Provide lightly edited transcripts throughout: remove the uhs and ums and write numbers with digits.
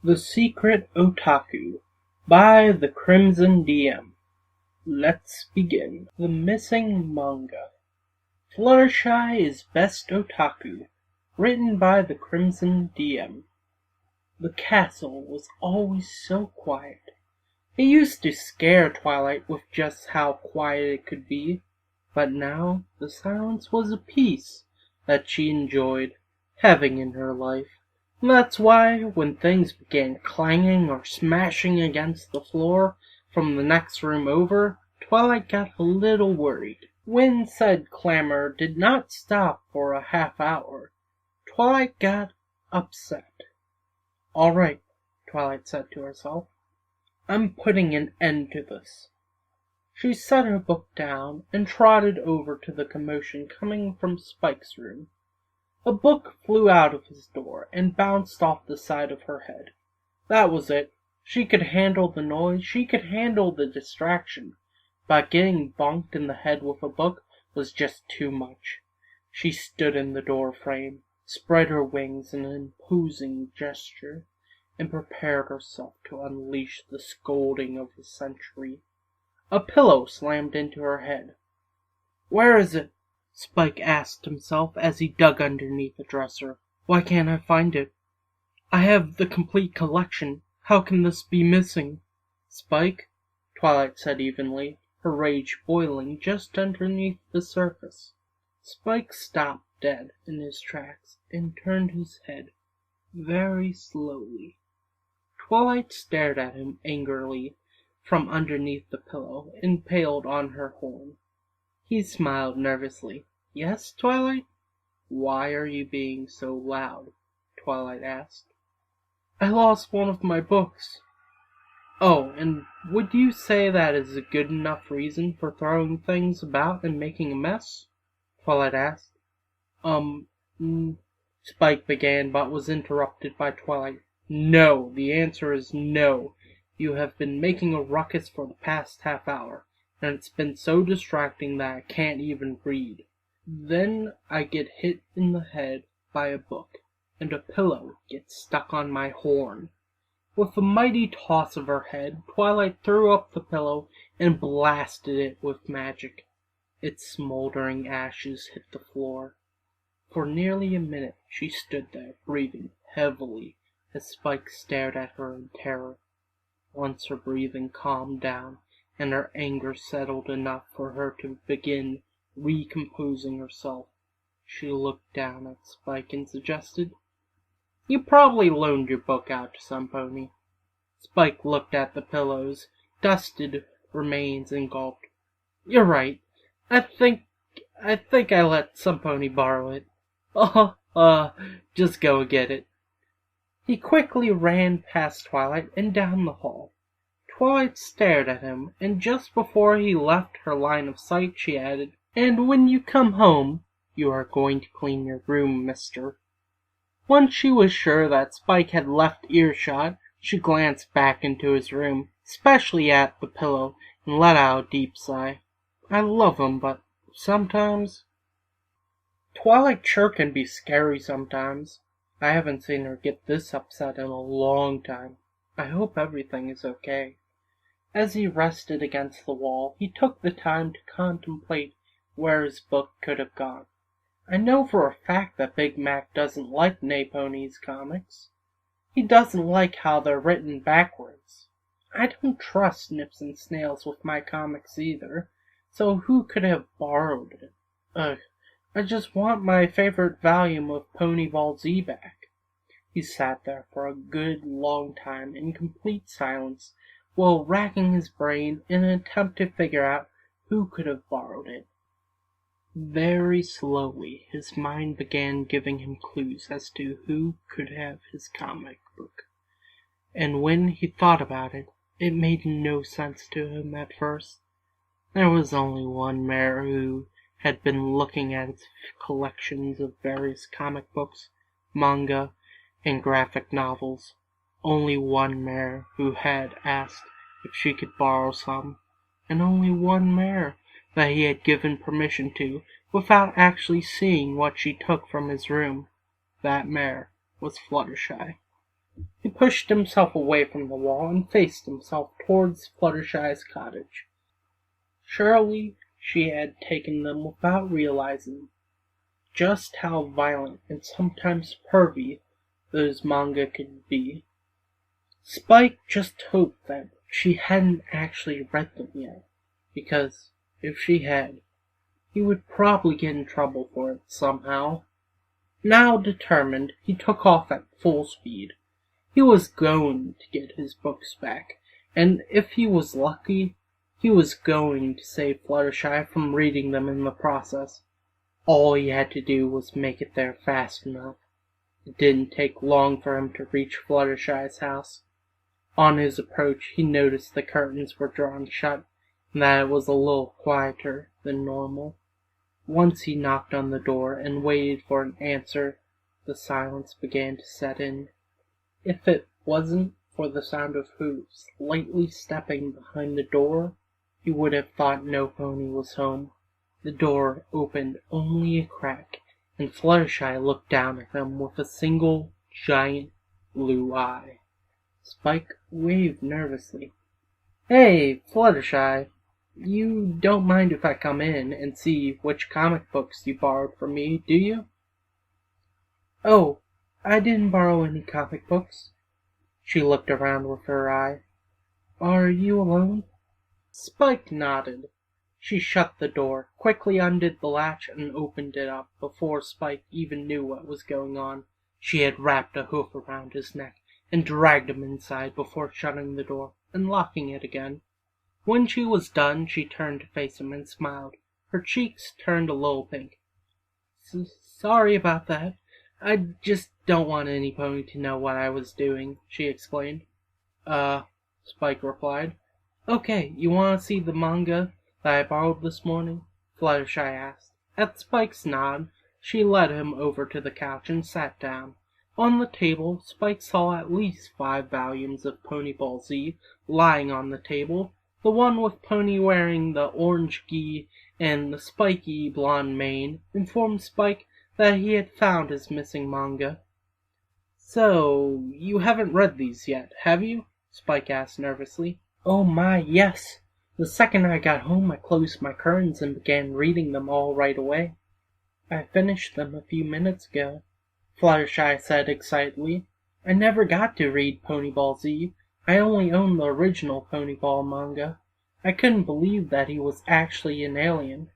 The Secret Otaku by TheCrimsonDM. Let's begin. The Missing Manga. Fluttershy is Best Otaku. Written by TheCrimsonDM. The castle was always so quiet. It used to scare Twilight with just how quiet it could be, but now the silence was a peace that she enjoyed having in her life. And that's why when things began clanging or smashing against the floor from the next room over, Twilight got a little worried. When said clamor did not stop for a half hour, Twilight got upset. "All right," Twilight said to herself. "I'm putting an end to this." She set her book down and trotted over to the commotion coming from Spike's room. A book flew out of his door and bounced off the side of her head. That was it. She could handle the noise, she could handle the distraction, but getting bonked in the head with a book was just too much. She stood in the door frame, spread her wings in an imposing gesture, and prepared herself to unleash the scolding of the century. A pillow slammed into her head. "Where is it?" Spike asked himself as he dug underneath the dresser. "Why can't I find it? I have the complete collection. How can this be missing?" "Spike," Twilight said evenly, her rage boiling just underneath the surface. Spike stopped dead in his tracks and turned his head very slowly. Twilight stared at him angrily from underneath the pillow impaled on her horn. He smiled nervously. "Yes, Twilight?" "Why are you being so loud?" Twilight asked. "I lost one of my books." "Oh, and would you say that is a good enough reason for throwing things about and making a mess?" Twilight asked. Spike began, but was interrupted by Twilight. "No, the answer is no. You have been making a ruckus for the past half hour, and it's been so distracting that I can't even read. Then I get hit in the head by a book, and a pillow gets stuck on my horn." With a mighty toss of her head, Twilight threw up the pillow and blasted it with magic. Its smoldering ashes hit the floor. For nearly a minute she stood there, breathing heavily, as Spike stared at her in terror. Once her breathing calmed down, and her anger settled enough for her to begin recomposing herself, she looked down at Spike and suggested, "You probably loaned your book out to some pony." Spike looked at the pillow's dusted remains and gulped. "You're right. I think I let some pony borrow it. Just go get it." He quickly ran past Twilight and down the hall. Twilight stared at him, and just before he left her line of sight she added, "And when you come home, you are going to clean your room, mister." Once she was sure that Spike had left earshot, she glanced back into his room, especially at the pillow, and let out a deep sigh. "I love him, but sometimes—" Twilight sure can be scary sometimes. I haven't seen her get this upset in a long time. I hope everything is okay. As he rested against the wall, he took the time to contemplate where his book could have gone. I know for a fact that Big Mac doesn't like Napony's comics. He doesn't like how they're written backwards. I don't trust Nips and Snails with my comics either, so who could have borrowed it? Ugh, I just want my favorite volume of Ponyville Z back. He sat there for a good long time in complete silence, while racking his brain in an attempt to figure out who could have borrowed it. Very slowly his mind began giving him clues as to who could have his comic book. And when he thought about it, it made no sense to him at first. There was only one mayor who had been looking at its collections of various comic books, manga, and graphic novels. Only one mayor who had asked if she could borrow some, and only one mayor that he had given permission to without actually seeing what she took from his room. That mare was Fluttershy. He pushed himself away from the wall and faced himself towards Fluttershy's cottage. Surely she had taken them without realizing just how violent and sometimes pervy those manga could be. Spike just hoped that she hadn't actually read them yet, because if she had, he would probably get in trouble for it somehow. Now determined, he took off at full speed. He was going to get his books back, and if he was lucky, he was going to save Fluttershy from reading them in the process. All he had to do was make it there fast enough. It didn't take long for him to reach Fluttershy's house. On his approach, he noticed the curtains were drawn shut, and that it was a little quieter than normal. Once he knocked on the door and waited for an answer, the silence began to set in. If it wasn't for the sound of hooves lightly stepping behind the door, he would have thought no pony was home. The door opened only a crack, and Fluttershy looked down at him with a single giant blue eye. Spike waved nervously. "Hey, Fluttershy, you don't mind if I come in and see which comic books you borrowed from me, do you?" "Oh, I didn't borrow any comic books." She looked around with her eye. "Are you alone?" Spike nodded. She shut the door, quickly undid the latch, and opened it up. Before Spike even knew what was going on, she had wrapped a hoof around his neck and dragged him inside before shutting the door and locking it again. When she was done, she turned to face him and smiled. Her cheeks turned a little pink. "Sorry about that. I just don't want any pony to know what I was doing," she explained. Spike replied. "Okay, you want to see the manga that I borrowed this morning?" Fluttershy asked. At Spike's nod, she led him over to the couch and sat down. On the table, Spike saw at least 5 volumes of Pony Ball Z lying on the table. The one with Pony wearing the orange gi and the spiky blonde mane informed Spike that he had found his missing manga. "So, you haven't read these yet, have you?" Spike asked nervously. "Oh my, yes! The second I got home I closed my curtains and began reading them all right away. I finished them a few minutes ago," Fluttershy said excitedly. "I never got to read Pony Ball Z. I only own the original Pony Ball manga. I couldn't believe that he was actually an alien."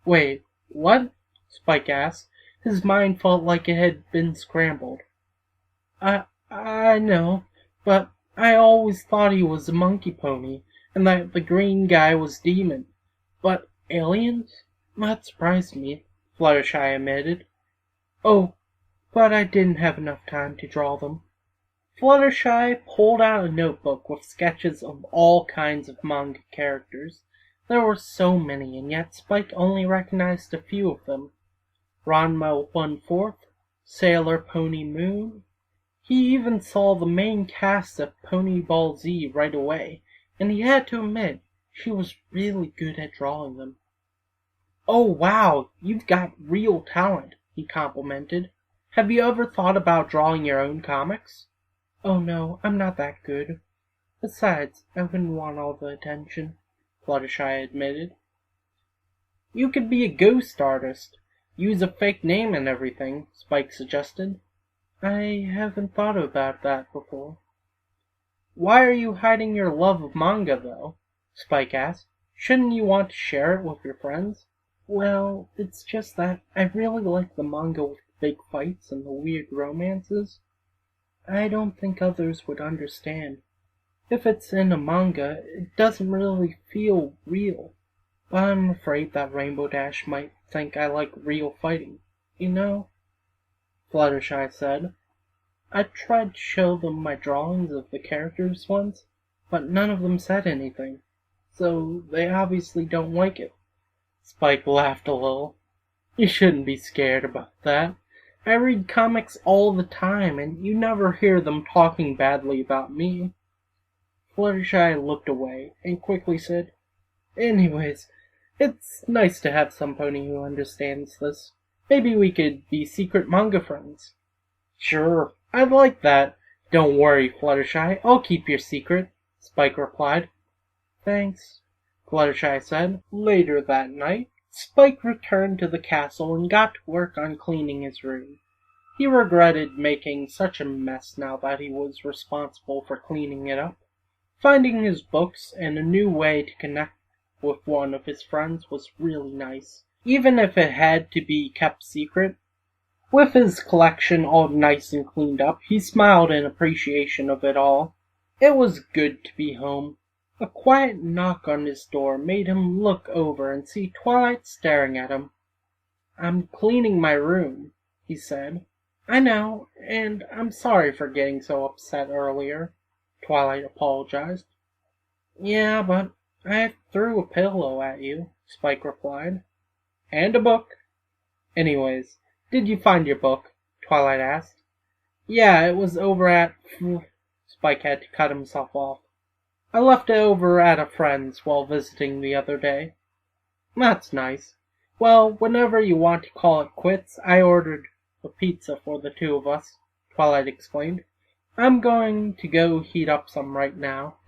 "Wait, what?" Spike asked. His mind felt like it had been scrambled. I know, but I always thought he was a monkey pony, and that the green guy was Demon. But aliens? That surprised me," Fluttershy admitted. "Oh, but I didn't have enough time to draw them." Fluttershy pulled out a notebook with sketches of all kinds of manga characters. There were so many, and yet Spike only recognized a few of them. Ranma 1/4, Sailor Pony Moon. He even saw the main cast of Pony Ball Z right away, and he had to admit she was really good at drawing them. "Oh wow, you've got real talent," he complimented. "Have you ever thought about drawing your own comics?" "Oh no, I'm not that good. Besides, I wouldn't want all the attention," Fluttershy admitted. "You could be a ghost artist. Use a fake name and everything," Spike suggested. "I haven't thought about that before." "Why are you hiding your love of manga, though?" Spike asked. "Shouldn't you want to share it with your friends?" "Well, it's just that I really like the manga with the big fights and the weird romances. I don't think others would understand. If it's in a manga, it doesn't really feel real. But I'm afraid that Rainbow Dash might think I like real fighting, you know?" Fluttershy said. "I tried to show them my drawings of the characters once, but none of them said anything, so they obviously don't like it." Spike laughed a little. "You shouldn't be scared about that. I read comics all the time, and you never hear them talking badly about me." Fluttershy looked away and quickly said, "Anyways, it's nice to have some pony who understands this. Maybe we could be secret manga friends." "Sure, I'd like that. Don't worry, Fluttershy, I'll keep your secret, Spike replied. Thanks, Fluttershy said. Later that night, Spike returned to the castle and got to work on cleaning his room. He regretted making such a mess now that he was responsible for cleaning it up. Finding his books and a new way to connect with one of his friends was really nice, even if it had to be kept secret. With his collection all nice and cleaned up, he smiled in appreciation of it all. It was good to be home. A quiet knock on his door made him look over and see Twilight staring at him. I'm cleaning my room, he said. I know, and I'm sorry for getting so upset earlier, Twilight apologized. Yeah, but I threw a pillow at you, Spike replied. And a book. Anyways, did you find your book? Twilight asked. Yeah, it was over at... Spike had to cut himself off. I left it over at a friend's while visiting the other day. That's nice. Well, whenever you want to call it quits, I ordered a pizza for the two of us, Twilight explained. I'm going to go heat up some right now.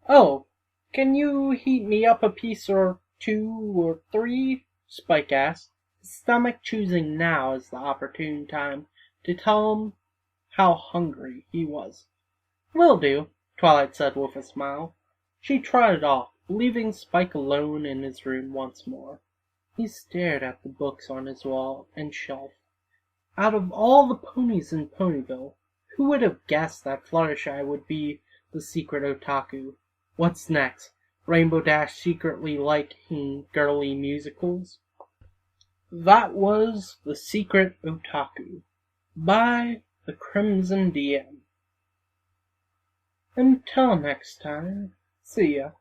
Oh, can you heat me up a piece or two or three? Spike asked, his stomach choosing now as the opportune time to tell him how hungry he was. Will do, Twilight said with a smile. She trotted off, leaving Spike alone in his room once more. He stared at the books on his wall and shelf. Out of all the ponies in Ponyville, who would have guessed that Fluttershy would be the secret otaku? What's next? Rainbow Dash secretly liking girly musicals? That was The Secret Otaku by TheCrimsonDM. Until next time, see ya.